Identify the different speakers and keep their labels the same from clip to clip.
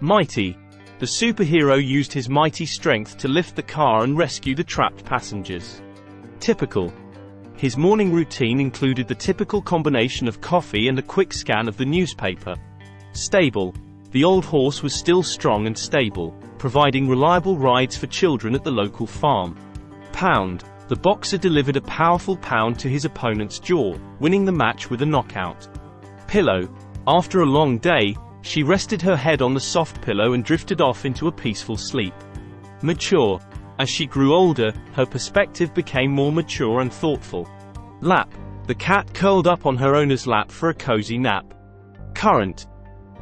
Speaker 1: Mighty. The superhero used his mighty strength to lift the car and rescue the trapped passengers. Typical. His morning routine included the typical combination of coffee and a quick scan of the newspaper. Stable. The old horse was still strong and stable, providing reliable rides for children at the local farm. Pound. The boxer delivered a powerful pound to his opponent's jaw, winning the match with a knockout. Pillow. After a long day, she rested her head on the soft pillow and drifted off into a peaceful sleep. Mature. As she grew older, her perspective became more mature and thoughtful. Lap. The cat curled up on her owner's lap for a cozy nap. Current.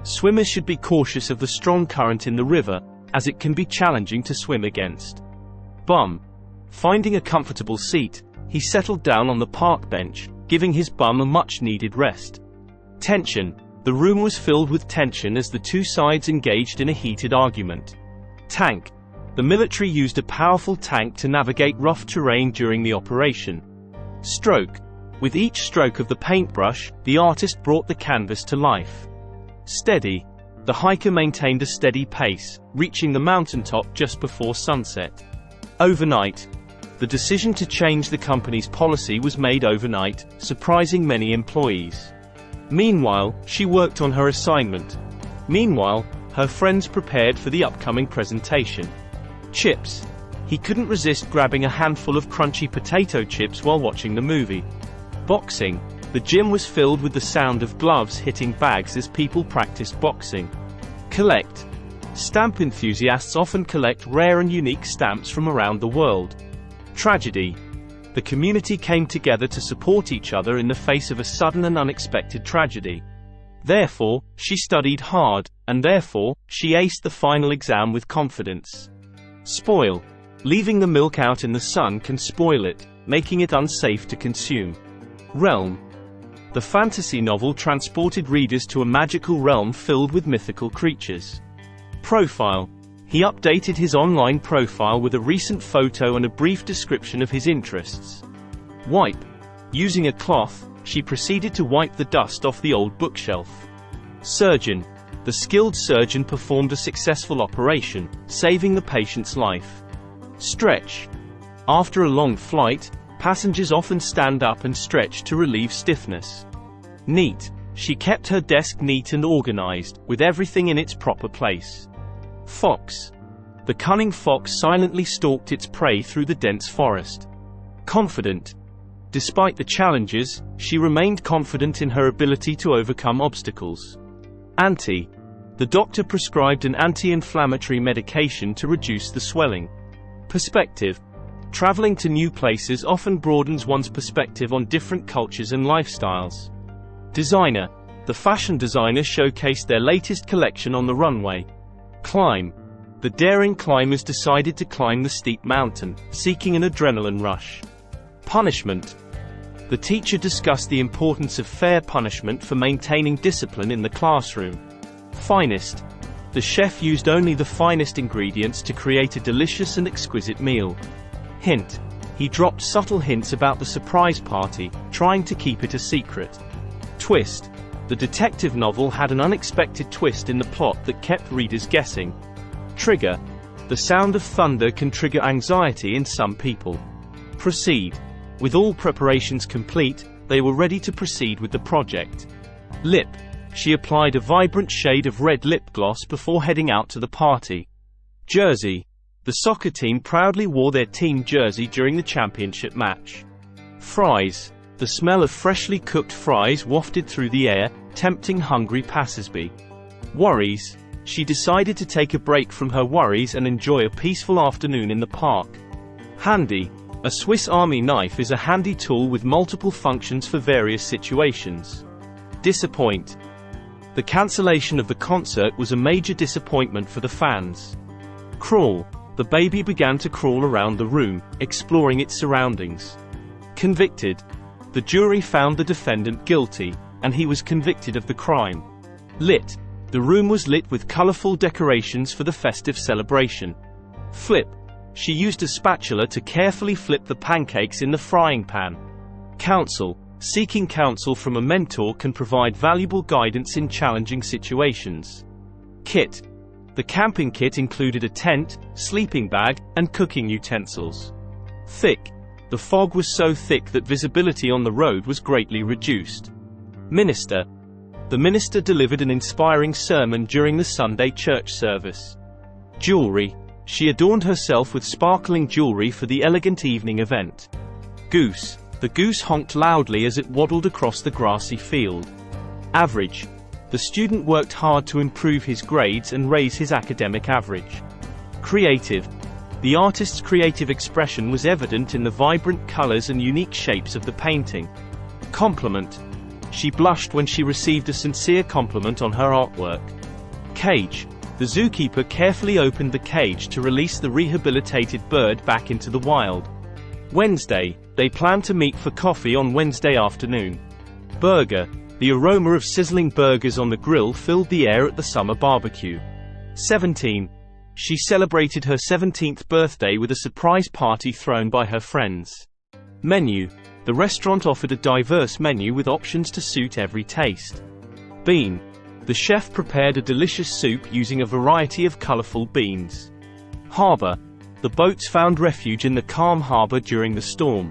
Speaker 1: Swimmers should be cautious of the strong current in the river, as it can be challenging to swim against. Bum. Finding a comfortable seat, he settled down on the park bench, giving his bum a much-needed rest. Tension. The room was filled with tension as the two sides engaged in a heated argument. Tank. The military used a powerful tank to navigate rough terrain during the operation. Stroke. With each stroke of the paintbrush, the artist brought the canvas to life. Steady. The hiker maintained a steady pace, reaching the mountaintop just before sunset. Overnight. The decision to change the company's policy was made overnight, surprising many employees. Meanwhile, she worked on her assignment. Meanwhile, her friends prepared for the upcoming presentation. Chips. He couldn't resist grabbing a handful of crunchy potato chips while watching the movie. Boxing. The gym was filled with the sound of gloves hitting bags as people practiced boxing. Collect. Stamp enthusiasts often collect rare and unique stamps from around the world. Tragedy. The community came together to support each other in the face of a sudden and unexpected tragedy. Therefore, she studied hard, and therefore, she aced the final exam with confidence. Spoil. Leaving the milk out in the sun can spoil it, making it unsafe to consume. Realm. The fantasy novel transported readers to a magical realm filled with mythical creatures. Profile. He updated his online profile with a recent photo and a brief description of his interests. Wipe. Using a cloth, she proceeded to wipe the dust off the old bookshelf. Surgeon. The skilled surgeon performed a successful operation, saving the patient's life. Stretch. After a long flight, passengers often stand up and stretch to relieve stiffness. Neat. She kept her desk neat and organized, with everything in its proper place. Fox. The cunning fox silently stalked its prey through the dense forest. Confident. Despite the challenges, she remained confident in her ability to overcome obstacles. Anti. The doctor prescribed an anti-inflammatory medication to reduce the swelling. Perspective. Traveling to new places often broadens one's perspective on different cultures and lifestyles. Designer. The fashion designers showcased their latest collection on the runway. Climb. The daring climbers decided to climb the steep mountain, seeking an adrenaline rush. Punishment. The teacher discussed the importance of fair punishment for maintaining discipline in the classroom. Finest. The chef used only the finest ingredients to create a delicious and exquisite meal. Hint. He dropped subtle hints about the surprise party, trying to keep it a secret. Twist. The detective novel had an unexpected twist in the plot that kept readers guessing. Trigger. The sound of thunder can trigger anxiety in some people. Proceed. With all preparations complete, they were ready to proceed with the project. Lip. She applied a vibrant shade of red lip gloss before heading out to the party. Jersey. The soccer team proudly wore their team jersey during the championship match. Fries. The smell of freshly cooked fries wafted through the air, tempting hungry passersby. Worries. She decided to take a break from her worries and enjoy a peaceful afternoon in the park. Handy. A Swiss Army knife is a handy tool with multiple functions for various situations. Disappoint. The cancellation of the concert was a major disappointment for the fans. Crawl. The baby began to crawl around the room, exploring its surroundings. Convicted. The jury found the defendant guilty, and he was convicted of the crime. Lit. The room was lit with colorful decorations for the festive celebration. Flip. She used a spatula to carefully flip the pancakes in the frying pan. Counsel. Seeking counsel from a mentor can provide valuable guidance in challenging situations. Kit. The camping kit included a tent, sleeping bag, and cooking utensils. Thick. The fog was so thick that visibility on the road was greatly reduced. Minister. The minister delivered an inspiring sermon during the Sunday church service. Jewelry. She adorned herself with sparkling jewelry for the elegant evening event. Goose. The goose honked loudly as it waddled across the grassy field. Average. The student worked hard to improve his grades and raise his academic average. Creative. The artist's creative expression was evident in the vibrant colors and unique shapes of the painting. Compliment. She blushed when she received a sincere compliment on her artwork. Cage. The zookeeper carefully opened the cage to release the rehabilitated bird back into the wild. Wednesday. They planned to meet for coffee on Wednesday afternoon. Burger. The aroma of sizzling burgers on the grill filled the air at the summer barbecue. 17. She celebrated her 17th birthday with a surprise party thrown by her friends. Menu. The restaurant offered a diverse menu with options to suit every taste. Bean. The chef prepared a delicious soup using a variety of colorful beans. Harbor. The boats found refuge in the calm harbor during the storm.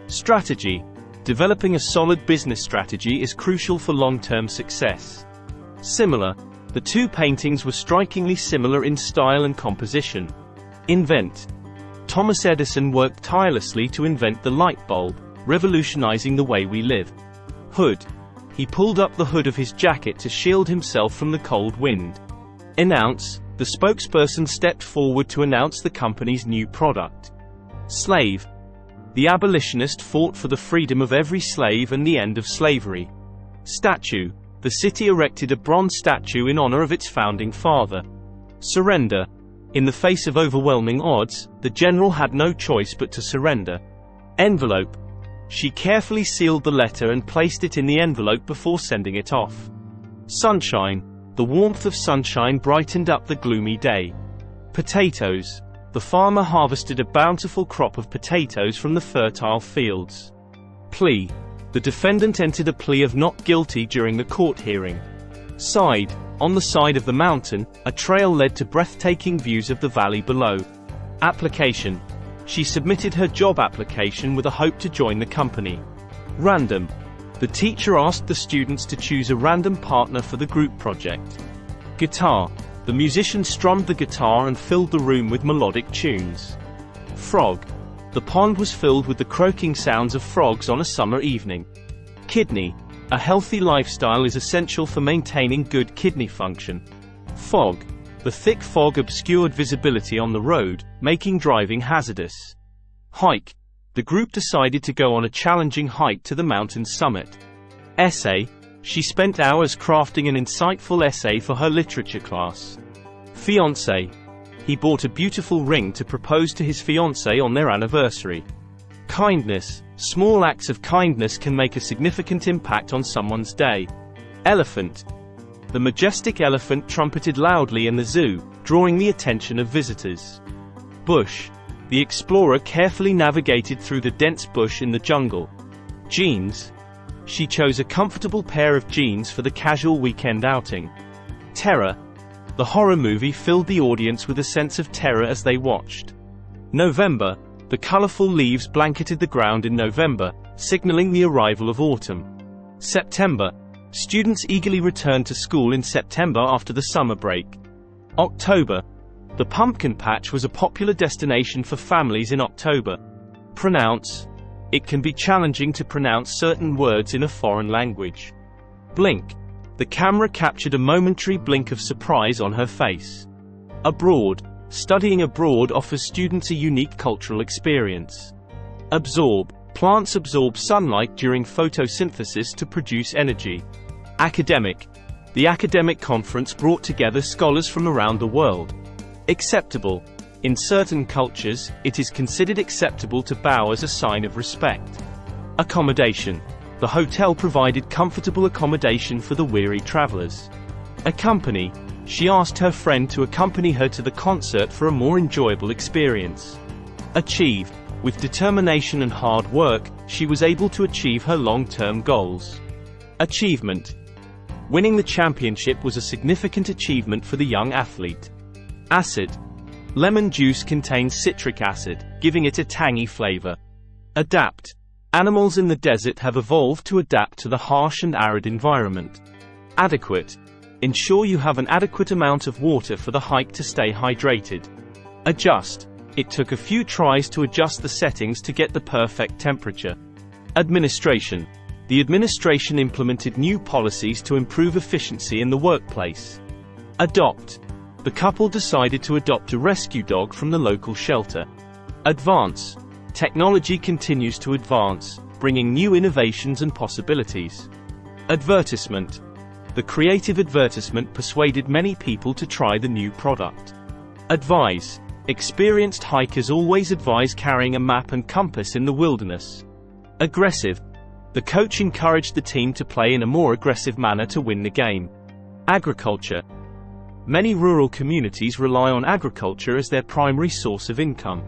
Speaker 1: Strategy. Developing a solid business strategy is crucial for long-term success. Similar. The two paintings were strikingly similar in style and composition. Invent. Thomas Edison worked tirelessly to invent the light bulb, revolutionizing the way we live. Hood. He pulled up the hood of his jacket to shield himself from the cold wind. Announce. The spokesperson stepped forward to announce the company's new product. Slave. The abolitionist fought for the freedom of every slave and the end of slavery. Statue. The city erected a bronze statue in honor of its founding father. Surrender. In the face of overwhelming odds, the general had no choice but to surrender. Envelope. She carefully sealed the letter and placed it in the envelope before sending it off. Sunshine. The warmth of sunshine brightened up the gloomy day. Potatoes. The farmer harvested a bountiful crop of potatoes from the fertile fields. Plea. The defendant entered a plea of not guilty during the court hearing. Side. On the side of the mountain, a trail led to breathtaking views of the valley below. Application. She submitted her job application with a hope to join the company. Random. The teacher asked the students to choose a random partner for the group project. Guitar. The musician strummed the guitar and filled the room with melodic tunes. Frog. The pond was filled with the croaking sounds of frogs on a summer evening. Kidney. A healthy lifestyle is essential for maintaining good kidney function. Fog. The thick fog obscured visibility on the road, making driving hazardous. Hike. The group decided to go on a challenging hike to the mountain summit. Essay. She spent hours crafting an insightful essay for her literature class. Fiancé. He bought a beautiful ring to propose to his fiancée on their anniversary. Kindness. Small acts of kindness can make a significant impact on someone's day. Elephant. The majestic elephant trumpeted loudly in the zoo, drawing the attention of visitors. Bush. The explorer carefully navigated through the dense bush in the jungle. Jeans. She chose a comfortable pair of jeans for the casual weekend outing. Terror. The horror movie filled the audience with a sense of terror as they watched. November. The colorful leaves blanketed the ground in November, signaling the arrival of autumn. September. Students eagerly returned to school in September after the summer break. October. The pumpkin patch was a popular destination for families in October. Pronounce. It can be challenging to pronounce certain words in a foreign language. Blink. The camera captured a momentary blink of surprise on her face. Abroad. Studying abroad offers students a unique cultural experience. Absorb. Plants absorb sunlight during photosynthesis to produce energy. Academic. The academic conference brought together scholars from around the world. Acceptable. In certain cultures, it is considered acceptable to bow as a sign of respect. Accommodation. The hotel provided comfortable accommodation for the weary travelers. Accompany. She asked her friend to accompany her to the concert for a more enjoyable experience. Achieve. With determination and hard work, she was able to achieve her long-term goals. Achievement. Winning the championship was a significant achievement for the young athlete. Acid. Lemon juice contains citric acid, giving it a tangy flavor. Adapt. Animals in the desert have evolved to adapt to the harsh and arid environment. Adequate. Ensure you have an adequate amount of water for the hike to stay hydrated. Adjust. It took a few tries to adjust the settings to get the perfect temperature. Administration. The administration implemented new policies to improve efficiency in the workplace. Adopt. The couple decided to adopt a rescue dog from the local shelter. Advance. Technology continues to advance, bringing new innovations and possibilities. Advertisement. The creative advertisement persuaded many people to try the new product. Advise. Experienced hikers always advise carrying a map and compass in the wilderness. Aggressive. The coach encouraged the team to play in a more aggressive manner to win the game. Agriculture. Many rural communities rely on agriculture as their primary source of income.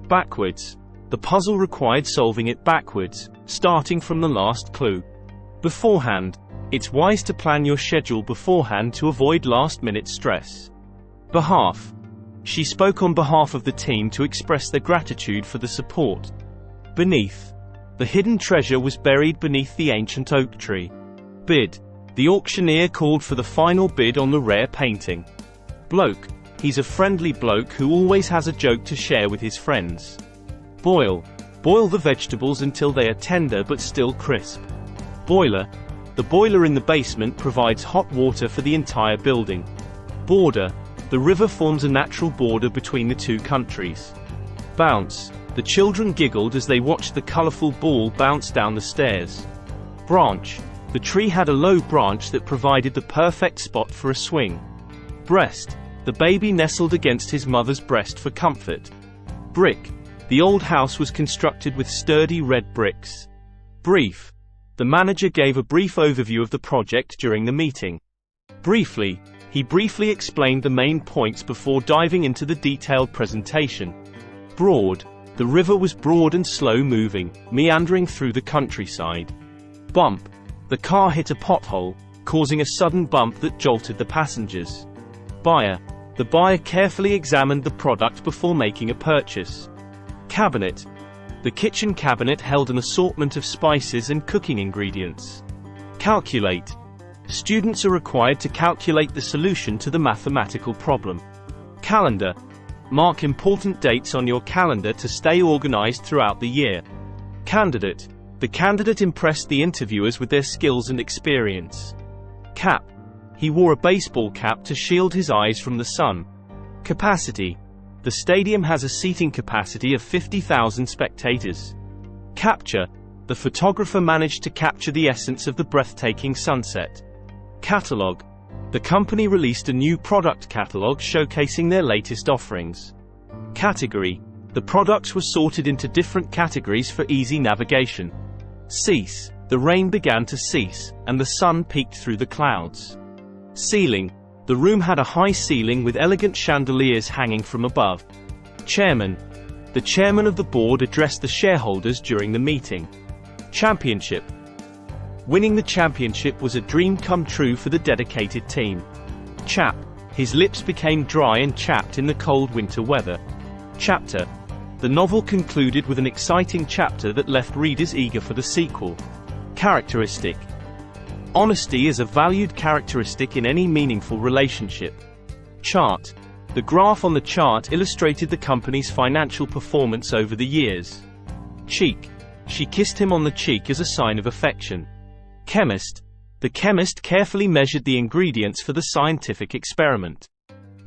Speaker 1: Backwards. The puzzle required solving it backwards, starting from the last clue. Beforehand. It's wise to plan your schedule beforehand to avoid last-minute stress. Behalf. She spoke on behalf of the team to express their gratitude for the support. Beneath. The hidden treasure was buried beneath the ancient oak tree. Bid. The auctioneer called for the final bid on the rare painting. Bloke. He's a friendly bloke who always has a joke to share with his friends. Boil. Boil the vegetables until they are tender but still crisp. Boiler. The boiler in the basement provides hot water for the entire building. Border. The river forms a natural border between the two countries. Bounce. The children giggled as they watched the colorful ball bounce down the stairs. Branch. The tree had a low branch that provided the perfect spot for a swing. Breast. The baby nestled against his mother's breast for comfort. Brick. The old house was constructed with sturdy red bricks. Brief. The manager gave a brief overview of the project during the meeting. Briefly. He briefly explained the main points before diving into the detailed presentation. Broad. The river was broad and slow-moving, meandering through the countryside. Bump. The car hit a pothole, causing a sudden bump that jolted the passengers. Buyer. The buyer carefully examined the product before making a purchase. Cabinet. The kitchen cabinet held an assortment of spices and cooking ingredients. Calculate. Students are required to calculate the solution to the mathematical problem. Calendar. Mark important dates on your calendar to stay organized throughout the year. Candidate. The candidate impressed the interviewers with their skills and experience. Cap. He wore a baseball cap to shield his eyes from the sun. Capacity. The stadium has a seating capacity of 50,000 spectators. Capture. The photographer managed to capture the essence of the breathtaking sunset. Catalog. The company released a new product catalog showcasing their latest offerings. Category. The products were sorted into different categories for easy navigation. Cease. The rain began to cease, and the sun peeked through the clouds. Ceiling. The room had a high ceiling with elegant chandeliers hanging from above. Chairman. The chairman of the board addressed the shareholders during the meeting. Championship. Winning the championship was a dream come true for the dedicated team. Chap. His lips became dry and chapped in the cold winter weather. Chapter. The novel concluded with an exciting chapter that left readers eager for the sequel. Characteristic. Honesty is a valued characteristic in any meaningful relationship. Chart. The graph on the chart illustrated the company's financial performance over the years. Cheek. She kissed him on the cheek as a sign of affection. Chemist. The chemist carefully measured the ingredients for the scientific experiment.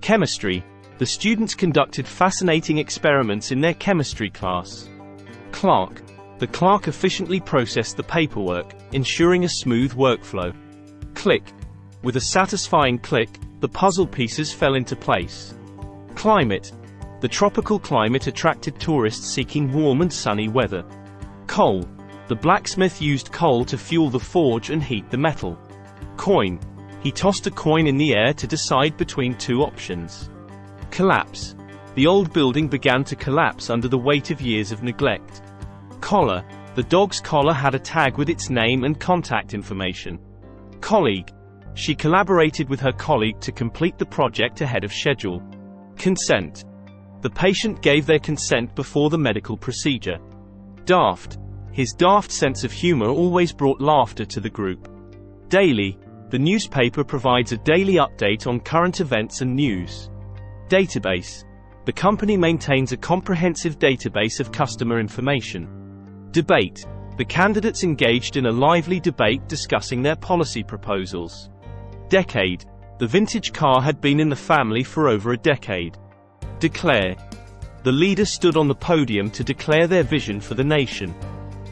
Speaker 1: Chemistry. The students conducted fascinating experiments in their chemistry class. Clerk. The clerk efficiently processed the paperwork, ensuring a smooth workflow. Click. With a satisfying click, the puzzle pieces fell into place. Climate. The tropical climate attracted tourists seeking warm and sunny weather. Coal. The blacksmith used coal to fuel the forge and heat the metal. Coin. He tossed a coin in the air to decide between two options. Collapse. The old building began to collapse under the weight of years of neglect. Collar. The dog's collar had a tag with its name and contact information. Colleague. She collaborated with her colleague to complete the project ahead of schedule. Consent. The patient gave their consent before the medical procedure. Daft. His daft sense of humor always brought laughter to the group. Daily. The newspaper provides a daily update on current events and news. Database. The company maintains a comprehensive database of customer information. Debate. The candidates engaged in a lively debate discussing their policy proposals. Decade. The vintage car had been in the family for over a decade. Declare. The leader stood on the podium to declare their vision for the nation.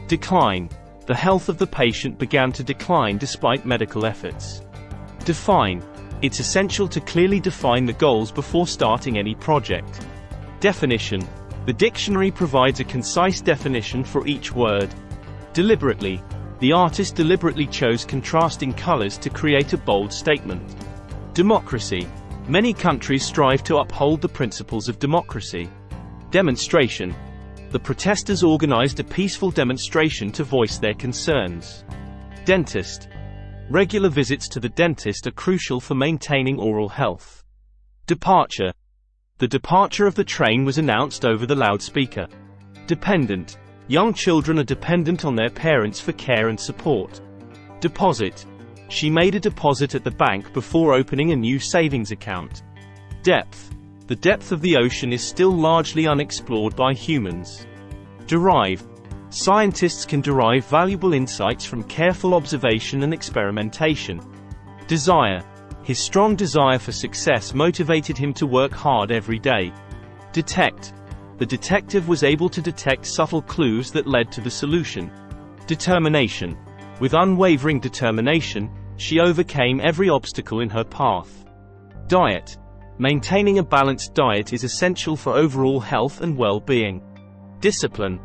Speaker 1: Decline. The health of the patient began to decline despite medical efforts. Define. It's essential to clearly define the goals before starting any project. Definition. The dictionary provides a concise definition for each word. Deliberately. The artist deliberately chose contrasting colors to create a bold statement. Democracy. Many countries strive to uphold the principles of democracy. Demonstration. The protesters organized a peaceful demonstration to voice their concerns. Dentist. Regular visits to the dentist are crucial for maintaining oral health. Departure. The departure of the train was announced over the loudspeaker. Dependent. Young children are dependent on their parents for care and support. Deposit. She made a deposit at the bank before opening a new savings account. Depth. The depth of the ocean is still largely unexplored by humans. Derive. Scientists can derive valuable insights from careful observation and experimentation. Desire. His strong desire for success motivated him to work hard every day. Detect. The detective was able to detect subtle clues that led to the solution. Determination. With unwavering determination, she overcame every obstacle in her path. Diet. Maintaining a balanced diet is essential for overall health and well-being. Discipline.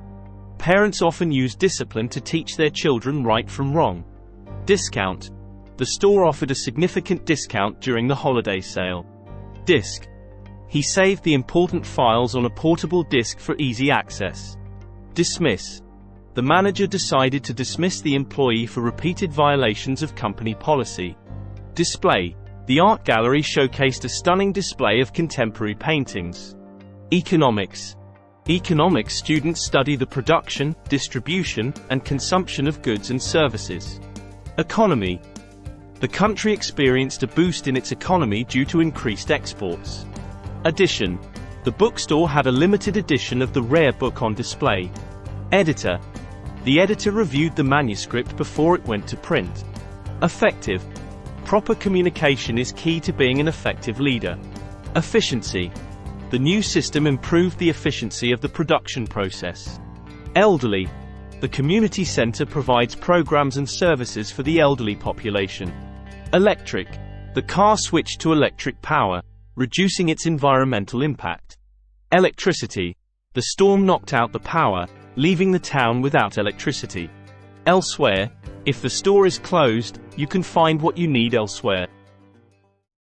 Speaker 1: Parents often use discipline to teach their children right from wrong. Discount. The store offered a significant discount during the holiday sale. Disk. He saved the important files on a portable disk for easy access. Dismiss. The manager decided to dismiss the employee for repeated violations of company policy. Display. The art gallery showcased a stunning display of contemporary paintings. Economics. Economics students study the production, distribution, and consumption of goods and services. Economy. The country experienced a boost in its economy due to increased exports. Edition. The bookstore had a limited edition of the rare book on display. Editor. The editor reviewed the manuscript before it went to print. Effective. Proper communication is key to being an effective leader. Efficiency. The new system improved the efficiency of the production process. Elderly. The community center provides programs and services for the elderly population. Electric. The car switched to electric power, reducing its environmental impact. Electricity. The storm knocked out the power, leaving the town without electricity. Elsewhere. If the store is closed, you can find what you need elsewhere.